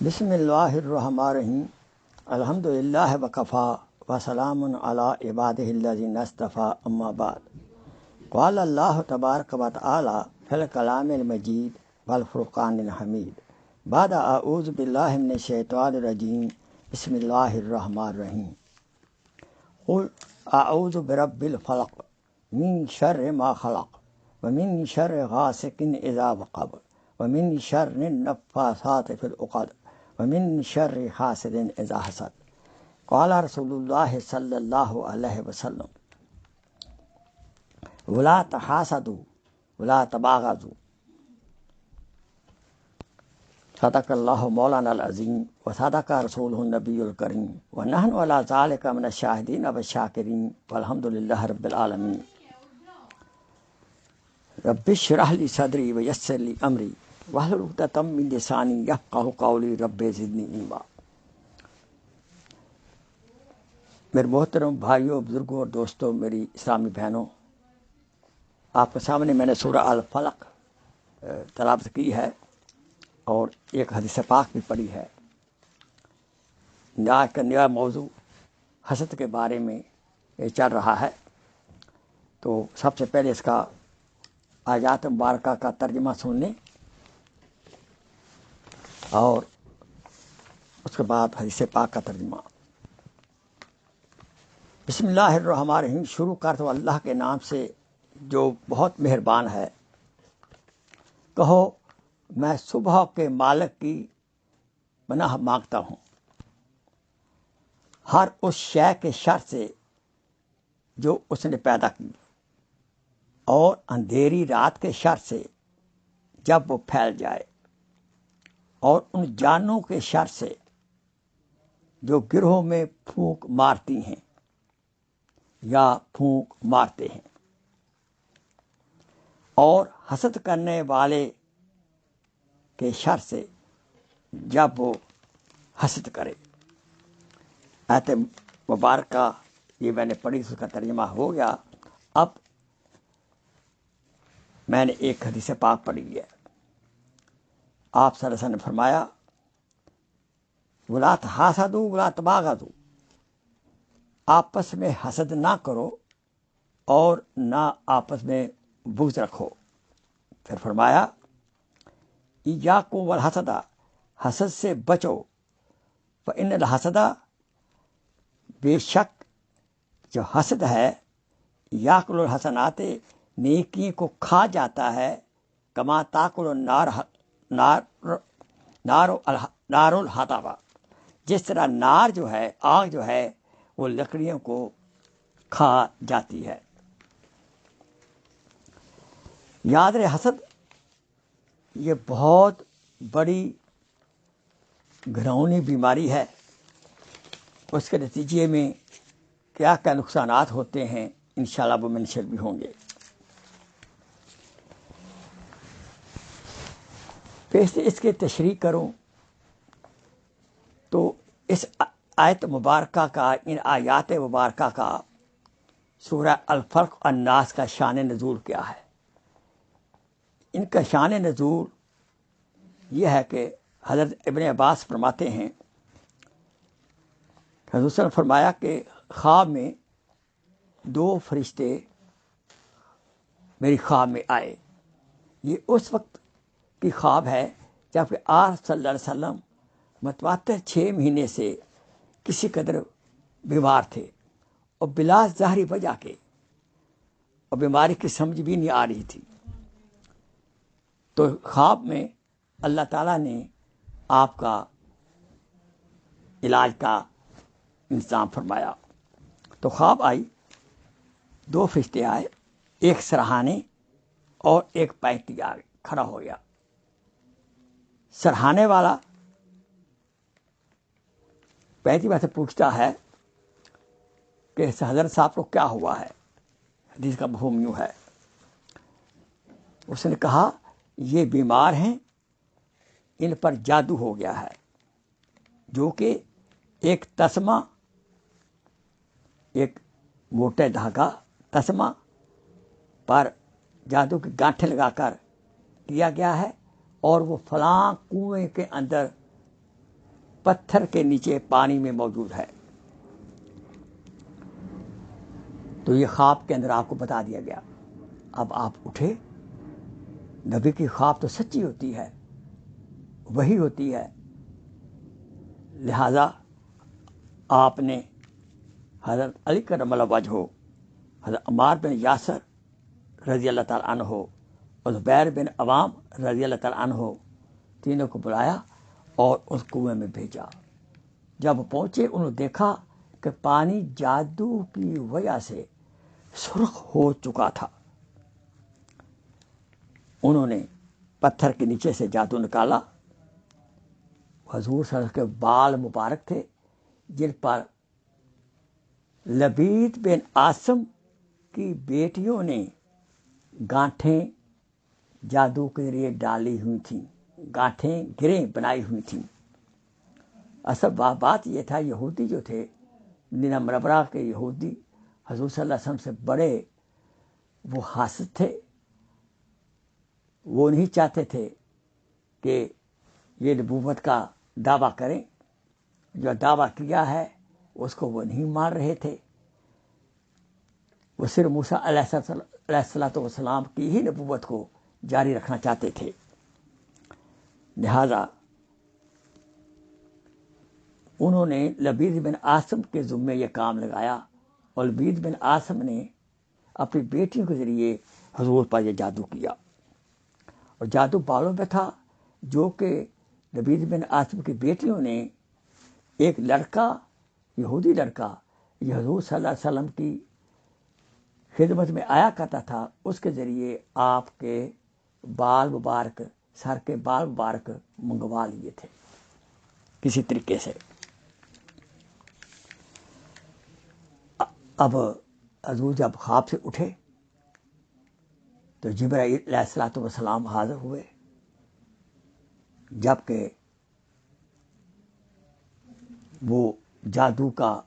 بسم اللہ الرحمن الرحیم الحمد للہ وکفا وسلام علی عبادہ الذین اصطفیٰ اما بعد قال اللہ تبارک و تعالی فی الکلام المجید والفرقان الحمید بعد اعوذ باللہ من الشیطان الرجیم بسم اللہ الرحمن الرحیم قل اعوذ برب الفلق من شر ما خلق ومن شر غاسق اذا وقب ومن شر النفاثات فی العقد ومن شر حاسد اذا حسد قال رسول اللہ صلی اللہ علیہ وسلم ولا تحاسدوا ولا تباغضوا صدق اللہ مولانا العظیم وصدق رسولہ النبی الکریم ونحن علی ذلک من الشاہدین والشاکرین والحمد للہ رب العالمین رب اشرح لی صدری ویسر لی امری واحلل عقدۃ من لسانی یفقہوا قولی رب زدنی علما۔ میرے محترم بھائیوں، بزرگوں اور دوستوں، میری اسلامی بہنوں، آپ کے سامنے میں نے سورہ الفلق تلاوت کی ہے اور ایک حدیث پاک بھی پڑھی ہے۔ آج کا نیا موضوع حسد کے بارے میں چل رہا ہے، تو سب سے پہلے اس کا آیات مبارکہ کا ترجمہ سن لیں اور اس کے بعد حدیث پاک کا ترجمہ۔ بسم اللہ الرحمن الرحیم، شروع کر تو اللہ کے نام سے جو بہت مہربان ہے۔ کہو میں صبح کے مالک کی پناہ مانگتا ہوں، ہر اس شے کے شر سے جو اس نے پیدا کی، اور اندھیری رات کے شر سے جب وہ پھیل جائے، اور ان جانوں کے شر سے جو گروہوں میں پھونک مارتی ہیں یا پھونک مارتے ہیں، اور حسد کرنے والے کے شر سے جب وہ حسد کرے۔ آیت مبارکہ یہ میں نے پڑھی، اس کا ترجمہ ہو گیا۔ اب میں نے ایک حدیث پاک پڑھی ہے۔ آپ صلی اللہ علیہ وسلم نے فرمایا ولا تحاسدوا ولا تباغضوا، آپس میں حسد نہ کرو اور نہ آپس میں بغض رکھو۔ پھر فرمایا ایاکم والحسد، حسد سے بچو، فإن الحسد، بے شک جو حسد ہے، یاکل الحسنات، نیکی کو کھا جاتا ہے، کما تاکل نار الحطب، جس طرح نار جو ہے، آگ جو ہے، وہ لکڑیوں کو کھا جاتی ہے۔ یاد رہے، حسد یہ بہت بڑی گھناؤنی بیماری ہے۔ اس کے نتیجے میں کیا کیا نقصانات ہوتے ہیں، انشاءاللہ وہ منشر بھی ہوں گے۔ پھر اس کی تشریح کروں تو اس آیت مبارکہ کا، ان آیات مبارکہ کا سورہ الفلق الناس کا شان نزول کیا ہے۔ ان کا شان نزول یہ ہے کہ حضرت ابن عباس فرماتے ہیں، حضور صلی اللہ علیہ وسلم نے فرمایا کہ خواب میں دو فرشتے میری خواب میں آئے۔ یہ اس وقت کی خواب ہے جب کہ آپ صلی اللہ علیہ وسلم متواتر 6 مہینے سے کسی قدر بیمار تھے، اور بلا ظاہری وجہ کے، اور بیماری کی سمجھ بھی نہیں آ رہی تھی۔ تو خواب میں اللہ تعالیٰ نے آپ کا علاج کا انتظام فرمایا۔ تو خواب آئی، 2 فرشتے آئے، ایک سرہانے اور ایک پینتی آ کھڑا ہو گیا۔ سرہانے والا پینتی میں سے پوچھتا ہے کہ حضرت صاحب کو کیا ہوا ہے؟ حدیث کا مفہوم یوں ہے، اس نے کہا یہ بیمار ہیں، ان پر جادو ہو گیا ہے، جو کہ ایک تسمہ، ایک موٹے دھاگا تسمہ پر جادو کی گانٹھیں لگا کر کیا گیا ہے، اور وہ فلاں کنویں کے اندر پتھر کے نیچے پانی میں موجود ہے۔ تو یہ خواب کے اندر آپ کو بتا دیا گیا۔ اب آپ اٹھے، نبی کی خواب تو سچی ہوتی ہے، وہی ہوتی ہے، لہذا آپ نے حضرت علی کرم اللہ وجہہ، حضرت عمار بن یاسر رضی اللہ تعالیٰ عنہ اور زبیر بن عوام رضی اللہ تعالیٰ عنہ تینوں کو بلایا اور اس کنویں میں بھیجا۔ جب پہنچے انہوں نے دیکھا کہ پانی جادو کی وجہ سے سرخ ہو چکا تھا۔ انہوں نے پتھر کے نیچے سے جادو نکالا۔ حضور صلی اللہ علیہ وسلم کے بال مبارک تھے جن پر لبید بن عاصم کی بیٹیوں نے گانٹھیں جادو کے ذریعے ڈالی ہوئی تھیں، گانٹھیں گریں بنائی ہوئی تھیں۔ اصل بات یہ تھا، یہودی جو تھے، مدینہ منورہ کے یہودی حضور صلی اللہ علیہ وسلم سے بڑے وہ حاسد تھے۔ وہ نہیں چاہتے تھے کہ یہ نبوت کا دعویٰ کریں، جو دعویٰ کیا ہے اس کو وہ نہیں مان رہے تھے۔ وہ صرف موسیٰ علیہ السلام کی ہی نبوت کو جاری رکھنا چاہتے تھے۔ لہذا انہوں نے لبید بن عاصم کے ذمے یہ کام لگایا، اور لبید بن عاصم نے اپنی بیٹیوں کے ذریعے حضور پر یہ جادو کیا، اور جادو بالوں میں تھا، جو کہ لبید بن عاصم کی بیٹیوں نے ایک لڑکا، یہودی لڑکا، یہ حضور صلی اللہ علیہ وسلم کی خدمت میں آیا کرتا تھا، اس کے ذریعے آپ کے بال مبارک، سر کے بال مبارک منگوا لیے تھے کسی طریقے سے۔ اب حضور جب خواب سے اٹھے تو جبرائیل علیہ السلام حاضر ہوئے، جبکہ وہ جادو کا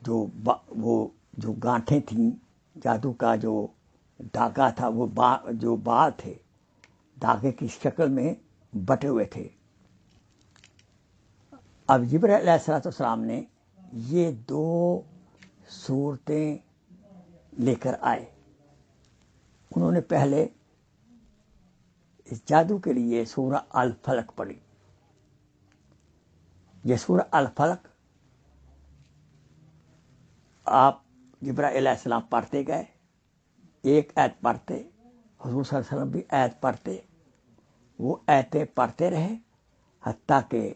جو گانٹھیں تھیں، جادو کا جو دھاگا تھا، وہ جو بال تھے دھاگے کی شکل میں بٹے ہوئے تھے۔ اب جبرائیل علیہ السلام نے یہ دو صورتیں لے کر آئے۔ انہوں نے پہلے اس جادو کے لیے سورہ الفلق پڑھی۔ یہ سورہ الفلق آپ جبرائیل علیہ السلام پڑھتے گئے، ایک آیت پڑھتے، حضور صلی اللہ علیہ وسلم بھی آیت پڑھتے، وہ آیتیں پڑھتے رہے حتیٰ کہ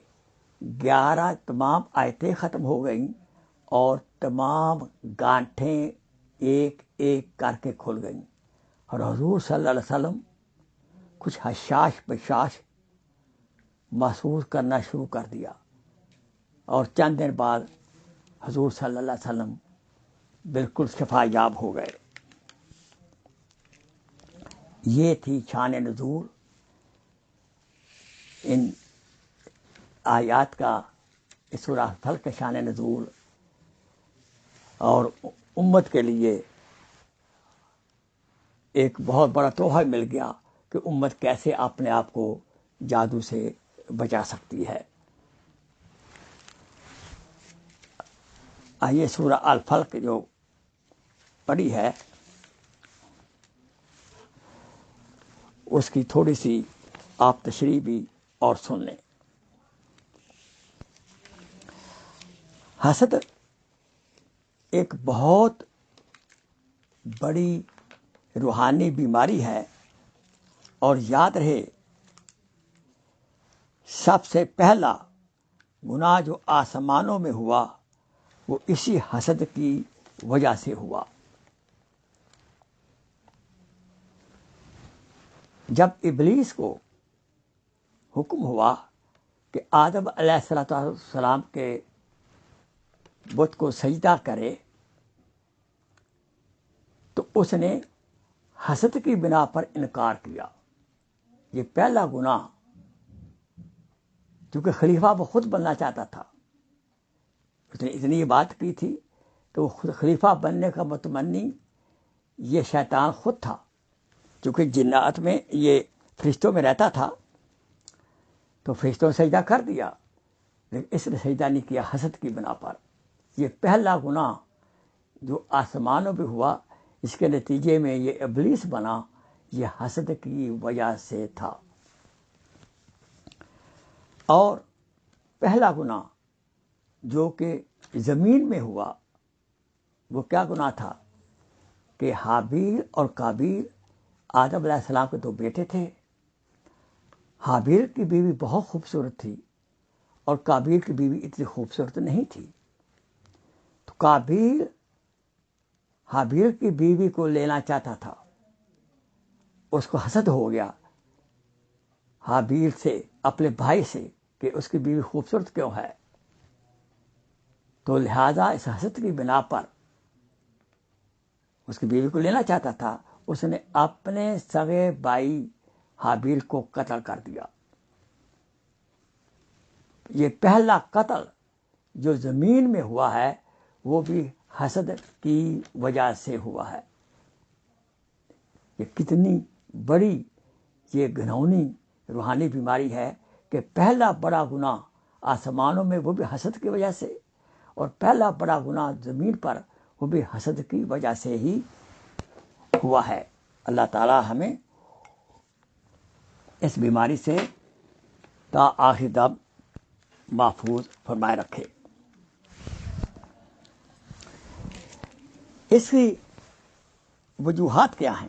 11 تمام آیتیں ختم ہو گئیں اور تمام گانٹھیں ایک ایک کر کے کھل گئیں، اور حضور صلی اللہ علیہ وسلم کچھ حشاش بشاش محسوس کرنا شروع کر دیا، اور چند دن بعد حضور صلی اللہ علیہ وسلم بالکل شفا یاب ہو گئے۔ یہ تھی شان نزول ان آیات کا، اس سورہ الفلق کا شان نزول، اور امت کے لیے ایک بہت بڑا تحفہ مل گیا کہ امت کیسے اپنے آپ کو جادو سے بچا سکتی ہے۔ آئیے سورہ الفلق جو پڑھی ہے اس کی تھوڑی سی آپ تشریح بھی اور سن لیں۔ حسد ایک بہت بڑی روحانی بیماری ہے، اور یاد رہے سب سے پہلا گناہ جو آسمانوں میں ہوا وہ اسی حسد کی وجہ سے ہوا۔ جب ابلیس کو حکم ہوا کہ آدم علیہ السلام کے بت کو سجدہ کرے، تو اس نے حسد کی بنا پر انکار کیا۔ یہ پہلا گناہ، چونکہ خلیفہ وہ خود بننا چاہتا تھا، اس نے اتنی بات کی تھی کہ وہ خود خلیفہ بننے کا متمنی یہ شیطان خود تھا، چونکہ جنات میں یہ فرشتوں میں رہتا تھا، تو فرشتوں نے سجدہ کر دیا، لیکن اس نے سجدہ نہیں کیا حسد کی بنا پر. یہ پہلا گناہ جو آسمانوں پہ ہوا، اس کے نتیجے میں یہ ابلیس بنا، یہ حسد کی وجہ سے تھا. اور پہلا گناہ جو کہ زمین میں ہوا وہ کیا گناہ تھا کہ حابیل اور قابیل آدم علیہ السلام کے دو بیٹے تھے. حابیل کی بیوی بہت خوبصورت تھی اور قابیل کی بیوی اتنی خوبصورت نہیں تھی. تو قابیل حابیل کی بیوی کو لینا چاہتا تھا، اس کو حسد ہو گیا حابیل سے، اپنے بھائی سے، کہ اس کی بیوی خوبصورت کیوں ہے. تو لہذا اس حسد کی بنا پر اس کی بیوی کو لینا چاہتا تھا، اس نے اپنے سگے بھائی حابیل کو قتل کر دیا. یہ پہلا قتل جو زمین میں ہوا ہے وہ بھی حسد کی وجہ سے ہوا ہے. یہ کتنی بڑی یہ گھناؤنی روحانی بیماری ہے کہ پہلا بڑا گناہ آسمانوں میں وہ بھی حسد کی وجہ سے، اور پہلا بڑا گناہ زمین پر وہ بھی حسد کی وجہ سے ہی ہوا ہے. اللہ تعالی ہمیں اس بیماری سے تا آخر دم محفوظ فرمائے رکھے. اس کی وجوہات کیا ہیں؟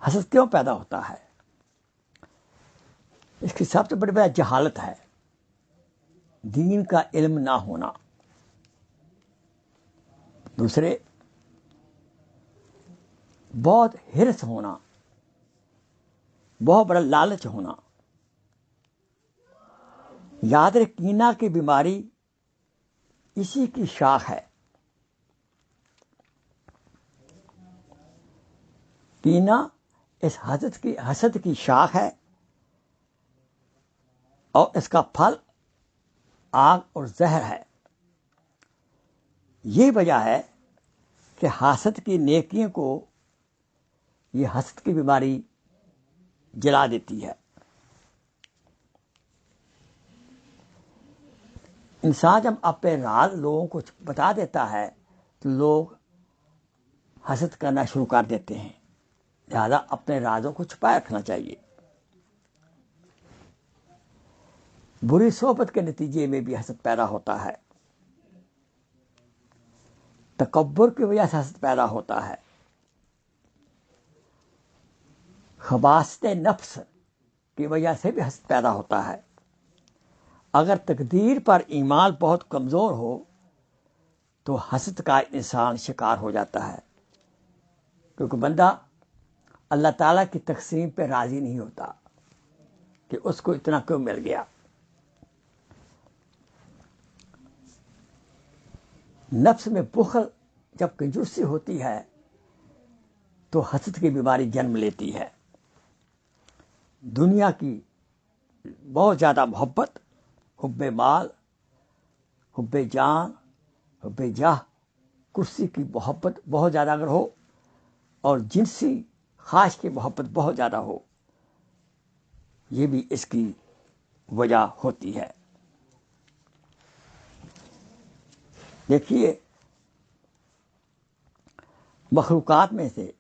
حسد کیوں پیدا ہوتا ہے؟ اس کی سب سے بڑی وجہ جہالت ہے، دین کا علم نہ ہونا. دوسرے، بہت حرص ہونا، بہت بڑا لالچ ہونا. یاد رکھ، کینہ کی بیماری اسی کی شاخ ہے. کینہ اس حسد کی شاخ ہے، اور اس کا پھل آگ اور زہر ہے. یہ وجہ ہے کہ حسد کی نیکیوں کو یہ حسد کی بیماری جلا دیتی ہے. انسان جب اپنے راز لوگوں کو بتا دیتا ہے تو لوگ حسد کرنا شروع کر دیتے ہیں. لہذا اپنے رازوں کو چھپائے رکھنا چاہیے. بری صحبت کے نتیجے میں بھی حسد پیدا ہوتا ہے. تکبر کی وجہ سے حسد پیدا ہوتا ہے. خباثت نفس کی وجہ سے بھی حسد پیدا ہوتا ہے. اگر تقدیر پر ایمان بہت کمزور ہو تو حسد کا انسان شکار ہو جاتا ہے، کیونکہ بندہ اللہ تعالیٰ کی تقسیم پہ راضی نہیں ہوتا کہ اس کو اتنا کیوں مل گیا. نفس میں بخل جب کنجوسی ہوتی ہے تو حسد کی بیماری جنم لیتی ہے. دنیا کی بہت زیادہ محبت، حب مال، حب جان، حب جاہ، کرسی کی محبت بہت زیادہ اگر ہو، اور جنسی خواہش کی محبت بہت زیادہ ہو، یہ بھی اس کی وجہ ہوتی ہے. دیکھیے، مخلوقات میں سے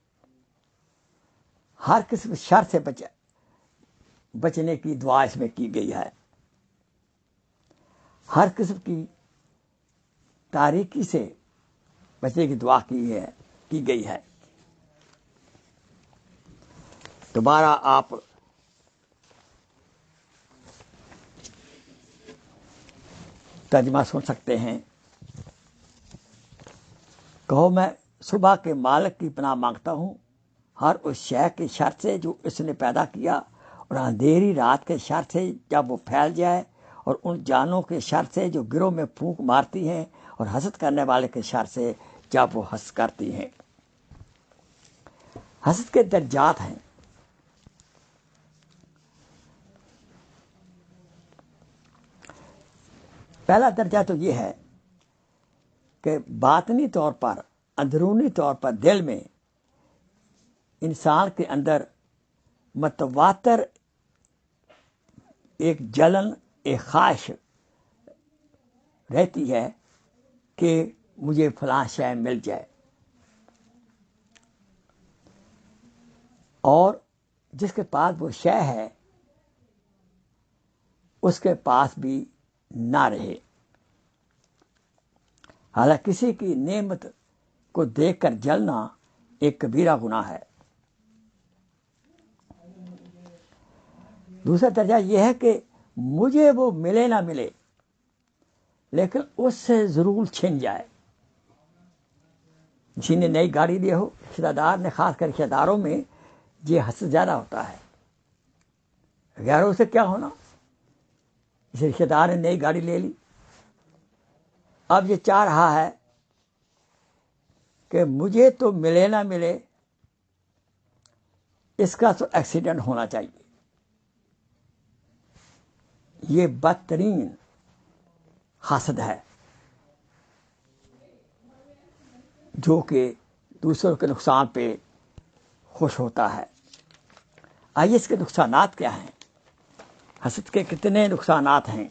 ہر قسم شر سے بچنے کی دعا اس میں کی گئی ہے. ہر قسم کی تاریکی سے بچنے کی دعا کی گئی ہے. دوبارہ آپ ترجمہ سن سکتے ہیں. کہو، میں صبح کے مالک کی پناہ مانگتا ہوں ہر اس شے کے شر سے جو اس نے پیدا کیا، اور اندھیری رات کے شر سے جب وہ پھیل جائے، اور ان جانوں کے شر سے جو گروہ میں پھونک مارتی ہیں، اور حسد کرنے والے کے شر سے جب وہ حسد کرتی ہیں. حسد کے درجات ہیں. پہلا درجہ تو یہ ہے کہ باطنی طور پر، اندرونی طور پر دل میں انسان کے اندر متواتر ایک جلن، ایک خواہش رہتی ہے کہ مجھے فلاں شے مل جائے، اور جس کے پاس وہ شے ہے اس کے پاس بھی نہ رہے۔ حالانکہ کسی کی نعمت کو دیکھ کر جلنا ایک کبیرہ گناہ ہے۔ دوسرا درجہ یہ ہے کہ مجھے وہ ملے نہ ملے لیکن اس سے ضرور چھن جائے۔ کسی نے نئی گاڑی لی ہو، رشتہ دار نے، خاص کر رشتہ داروں میں یہ حسد زیادہ ہوتا ہے۔ غیروں سے کیا ہونا، اس رشتہ دار نے نئی گاڑی لے لی، اب یہ چاہ رہا ہے کہ مجھے تو ملے نہ ملے، اس کا تو ایکسیڈنٹ ہونا چاہیے۔ یہ بدترین حسد ہے جو کہ دوسروں کے نقصان پہ خوش ہوتا ہے۔ آئیے اس کے نقصانات کیا ہیں، حسد کے کتنے نقصانات ہیں۔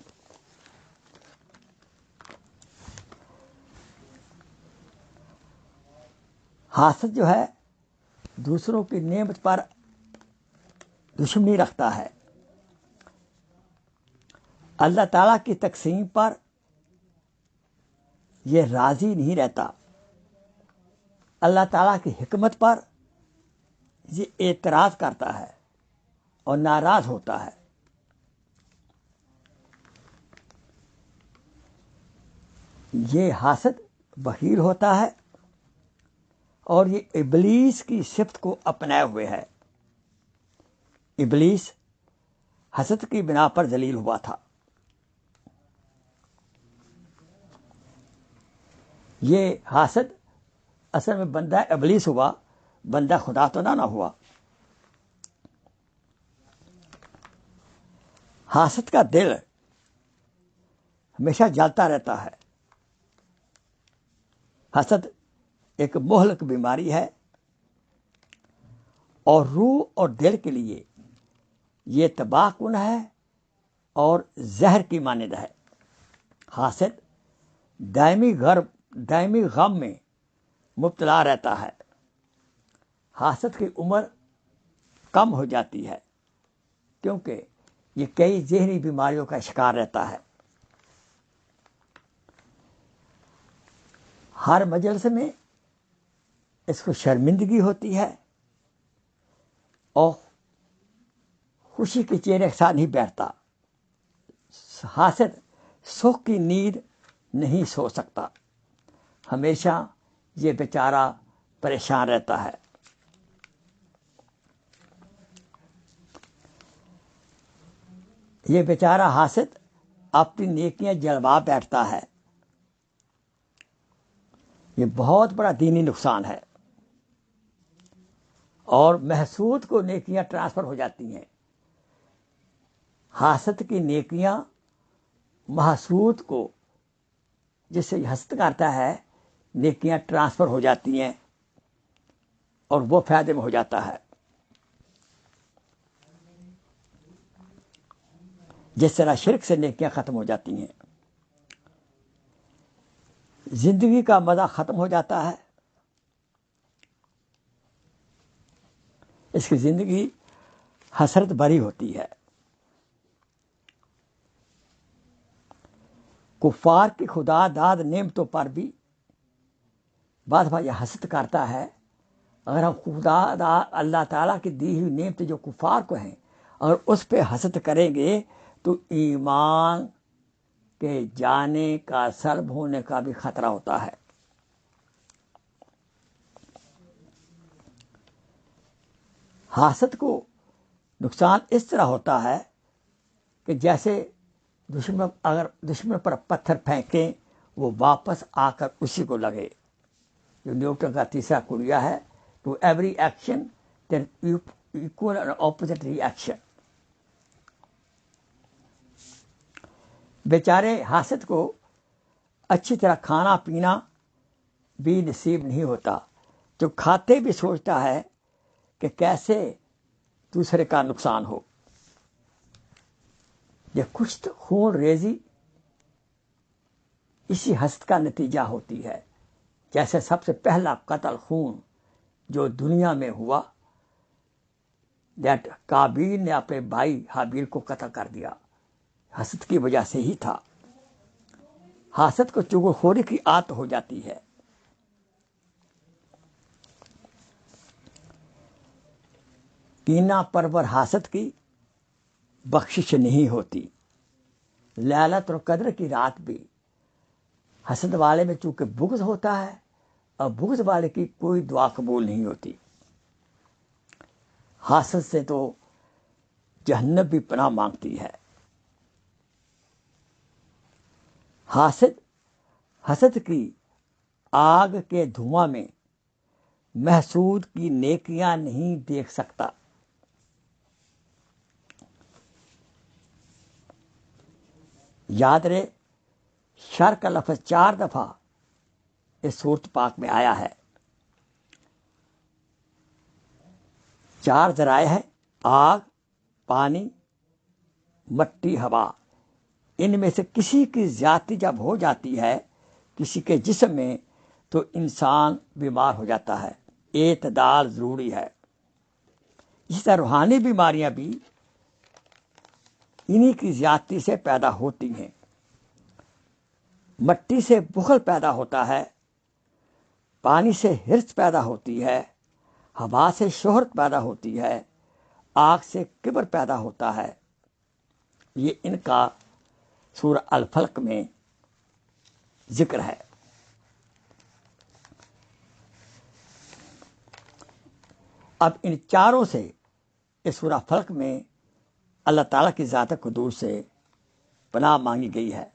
حسد جو ہے دوسروں کی نعمت پر دشمنی رکھتا ہے، اللہ تعالیٰ کی تقسیم پر یہ راضی نہیں رہتا، اللہ تعالیٰ کی حکمت پر یہ اعتراض کرتا ہے اور ناراض ہوتا ہے۔ یہ حاسد بخیل ہوتا ہے اور یہ ابلیس کی صفت کو اپنائے ہوئے ہے۔ ابلیس حسد کی بنا پر ذلیل ہوا تھا۔ یہ حاسد اصل میں بندہ ابلیس ہوا، بندہ خدا تو نہ ہوا۔ حاسد کا دل ہمیشہ جلتا رہتا ہے۔ حسد ایک مہلک بیماری ہے اور روح اور دل کے لیے یہ تباہ کن ہے اور زہر کی مانند ہے۔ حاسد دائمی غم میں مبتلا رہتا ہے۔ حاسد کی عمر کم ہو جاتی ہے کیونکہ یہ کئی ذہنی بیماریوں کا شکار رہتا ہے۔ ہر مجلس میں اس کو شرمندگی ہوتی ہے اور خوشی کے چہرے کے ساتھ نہیں بیٹھتا۔ حاسد سکھ کی نیند نہیں سو سکتا، ہمیشہ یہ بیچارہ پریشان رہتا ہے۔ یہ بیچارہ حاسد اپنی نیکیاں جلوا بیٹھتا ہے۔ یہ بہت بڑا دینی نقصان ہے، اور محسود کو نیکیاں ٹرانسفر ہو جاتی ہیں۔ حاسد کی نیکیاں محسود کو، جس سے حسد کرتا ہے، نیکیاں ٹرانسفر ہو جاتی ہیں اور وہ فائدے میں ہو جاتا ہے۔ جس طرح شرک سے نیکیاں ختم ہو جاتی ہیں، زندگی کا مزہ ختم ہو جاتا ہے، اس کی زندگی حسرت بھری ہوتی ہے۔ کفار کی خدا داد نعمتوں پر بھی بعض بار یہ حسد کرتا ہے۔ اگر ہم خدا داد اللہ تعالیٰ کی دی ہوئی نعمتیں جو کفار کو ہیں اگر اس پہ حسد کریں گے تو ایمان کے جانے کا، سلب ہونے کا بھی خطرہ ہوتا ہے۔ حاسد کو نقصان اس طرح ہوتا ہے کہ جیسے اگر دشمن پر پتھر پھینکیں وہ واپس آ کر اسی کو لگے۔ جو نیوٹن کا تیسرا قاعدہ ہے، to every action there equal and opposite reaction. بیچارے حاسد کو اچھی طرح کھانا پینا بھی نصیب نہیں ہوتا، جو کھاتے بھی سوچتا ہے کہ کیسے دوسرے کا نقصان ہو۔ یہ کچھ خون ریزی اسی حسد کا نتیجہ ہوتی ہے. جیسے سب سے پہلا قتل خون جو دنیا میں ہوا، قابیل نے اپنے بھائی حابیل کو قتل کر دیا، حسد کی وجہ سے ہی تھا. حسد کو چغل خوری کی عادت ہو جاتی ہے. کینہ پرور حسد کی بخشش نہیں ہوتی. لیلۃ القدر کی رات بھی حسد والے میں چونکہ بغض ہوتا ہے، اور بغض والے کی کوئی دعا قبول نہیں ہوتی. حسد سے تو جہنم بھی پناہ مانگتی ہے. حسد کی آگ کے دھواں میں محسود کی نیکیاں نہیں دیکھ سکتا. یاد رہے، شر کا لفظ 4 دفعہ اس سورت پاک میں آیا ہے. 4 ذرائع ہیں: آگ، پانی، مٹی، ہوا. ان میں سے کسی کی زیادتی جب ہو جاتی ہے کسی کے جسم میں تو انسان بیمار ہو جاتا ہے. اعتدال ضروری ہے. اسی طرح روحانی بیماریاں بھی انہی کی زیادتی سے پیدا ہوتی ہیں. مٹی سے بخل پیدا ہوتا ہے، پانی سے حرص پیدا ہوتی ہے، ہوا سے شہرت پیدا ہوتی ہے، آگ سے کبر پیدا ہوتا ہے. یہ ان کا سورہ الفلق میں ذکر ہے. اب ان چاروں سے اس سورہ فلق میں اللہ تعالیٰ کی ذات قدوس سے پناہ مانگی گئی ہے.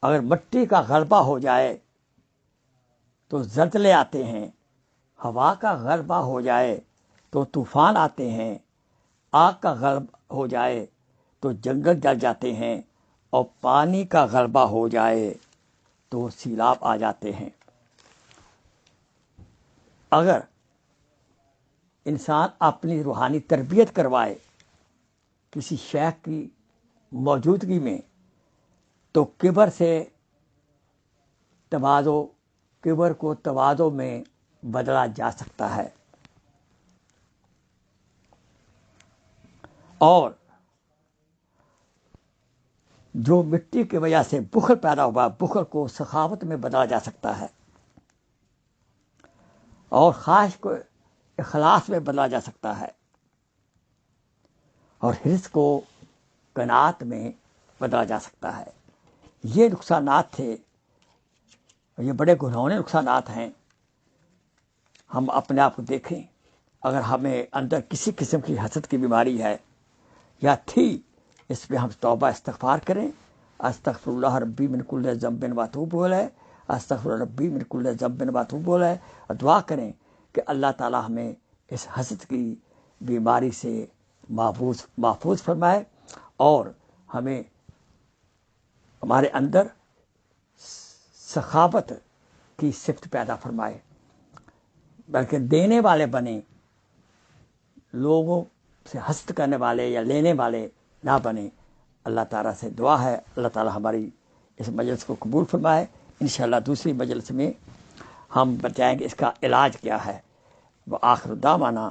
اگر مٹی کا غلبہ ہو جائے تو زلزلے آتے ہیں، ہوا کا غلبہ ہو جائے تو طوفان آتے ہیں، آگ کا غلبہ ہو جائے تو جنگل جل جاتے ہیں، اور پانی کا غلبہ ہو جائے تو سیلاب آ جاتے ہیں. اگر انسان اپنی روحانی تربیت کروائے کسی شیخ کی موجودگی میں تو کبر کو تواضع میں بدلا جا سکتا ہے. اور جو مٹی کی وجہ سے بخل پیدا ہوا، بخل کو سخاوت میں بدلا جا سکتا ہے، اور خواہش کو اخلاص میں بدلا جا سکتا ہے، اور حرص کو قناعت میں بدلا جا سکتا ہے. یہ نقصانات تھے، یہ بڑے گھنونے نقصانات ہیں. ہم اپنے آپ کو دیکھیں، اگر ہمیں اندر کسی قسم کی حسد کی بیماری ہے یا تھی، اس پہ ہم توبہ استغفار کریں. استغفر اللہ ربی من کل ذنب واتوب الیہ، استغفر ربی من کل ذنب واتوب الیہ، اور دعا کریں کہ اللہ تعالی ہمیں اس حسد کی بیماری سے محفوظ فرمائے، اور ہمیں ہمارے اندر سخاوت کی صفت پیدا فرمائے، بلکہ دینے والے بنیں، لوگوں سے حسد کرنے والے یا لینے والے نہ بنیں. اللہ تعالیٰ سے دعا ہے اللہ تعالیٰ ہماری اس مجلس کو قبول فرمائے. انشاءاللہ دوسری مجلس میں ہم بتائیں گے اس کا علاج کیا ہے. وآخر دعوانا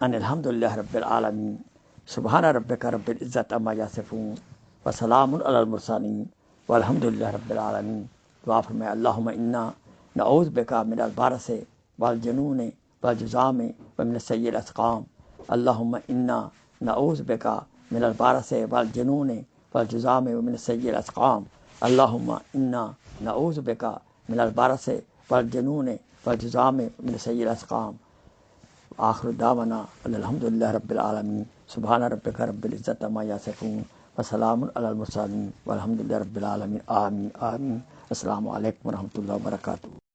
ان الحمدللہ رب العالمین. سبحان ربک رب العزت عما یصفون وسلام علی المرسلین والحمدللہ رب العالمین. دعا فرمائے اللہم انا نعوذ بک من البرص والجنون والجذام ومن سیء الاسقام. اللہم انا نعوذ بک من البرص والجنون والجذام ومن سیء الاسقام. اللہم انا نعوذ بک من البرص والجنون والجذام ومن سیء الاسقام. آخر دعوانا الحمدللہ رب العالمین. سبحان ربک رب العزت عما یصفون وسلام علی المرسلین والحمدللہ رب العالمین. آمین آمین. السلام علیکم ورحمۃ اللہ وبرکاتہ.